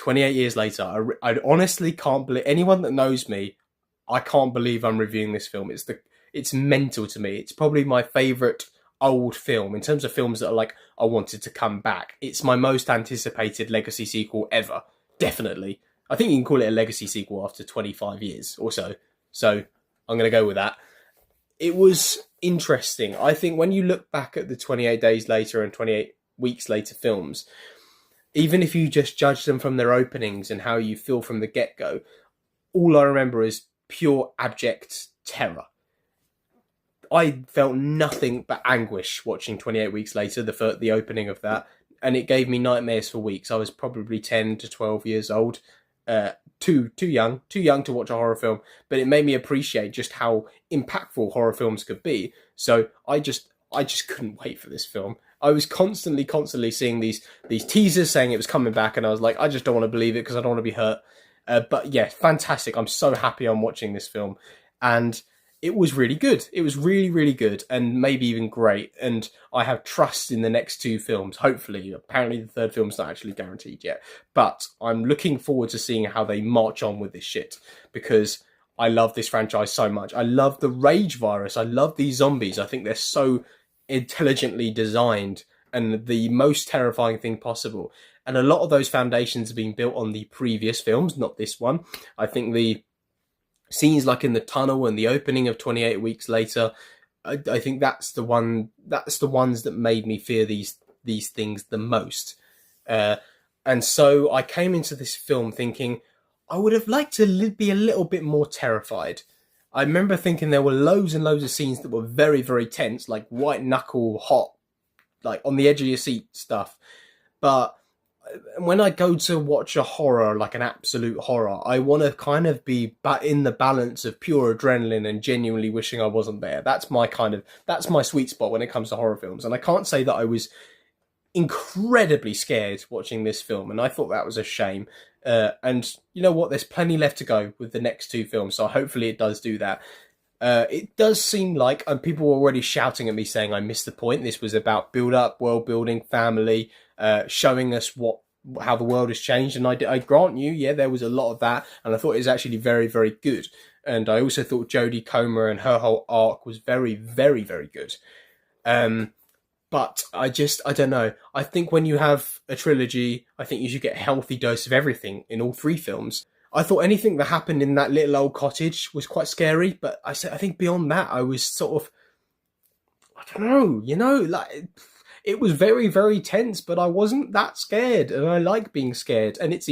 28 years later, I honestly can't believe, anyone that knows me, I can't believe I'm reviewing this film. It's mental to me. It's probably my favourite old film in terms of films that are like, I wanted to come back. It's my most anticipated legacy sequel ever. Definitely. I think you can call it a legacy sequel after 25 years or so. So I'm going to go with that. It was interesting. I think when you look back at the 28 Days Later and 28 Weeks Later films, even if you just judge them from their openings and how you feel from the get-go, all I remember is pure abject terror. I felt nothing but anguish watching 28 Weeks Later, the opening of that, and it gave me nightmares for weeks. I was probably 10 to 12 years old, too young to watch a horror film, but it made me appreciate just how impactful horror films could be. So I just couldn't wait for this film. I was constantly seeing these teasers saying it was coming back, and I was like, I just don't want to believe it because I don't want to be hurt. But yeah, fantastic. I'm so happy I'm watching this film, and it was really good. It was really, really good, and maybe even great. And I have trust in the next two films, hopefully. Apparently the third film's not actually guaranteed yet. But I'm looking forward to seeing how they march on with this shit, because I love this franchise so much. I love the rage virus. I love these zombies. I think they're so intelligently designed and the most terrifying thing possible. And a lot of those foundations have been built on the previous films, not this one. I think the scenes like in the tunnel and the opening of 28 Weeks Later, I think that's the ones that made me fear these things the most. And so I came into this film thinking I would have liked to be a little bit more terrified. I remember thinking there were loads and loads of scenes that were very, very tense, like white knuckle hot, like on the edge of your seat stuff. But when I go to watch a horror, like an absolute horror, I want to kind of be in the balance of pure adrenaline and genuinely wishing I wasn't there. That's my sweet spot when it comes to horror films. And I can't say that I was incredibly scared watching this film, and I thought that was a shame. And you know what? There's plenty left to go with the next two films, so hopefully it does do that. It does seem like, and people were already shouting at me saying I missed the point. This was about build-up, world-building, family, showing us how the world has changed. And I grant you, yeah, there was a lot of that, and I thought it was actually very, very good. And I also thought Jodie Comer and her whole arc was very, very, very good. But I don't know. I think when you have a trilogy, I think you should get a healthy dose of everything in all three films. I thought anything that happened in that little old cottage was quite scary, but I think beyond that, I was sort of, I don't know, like, it was very, very tense, but I wasn't that scared, and I like being scared, and it's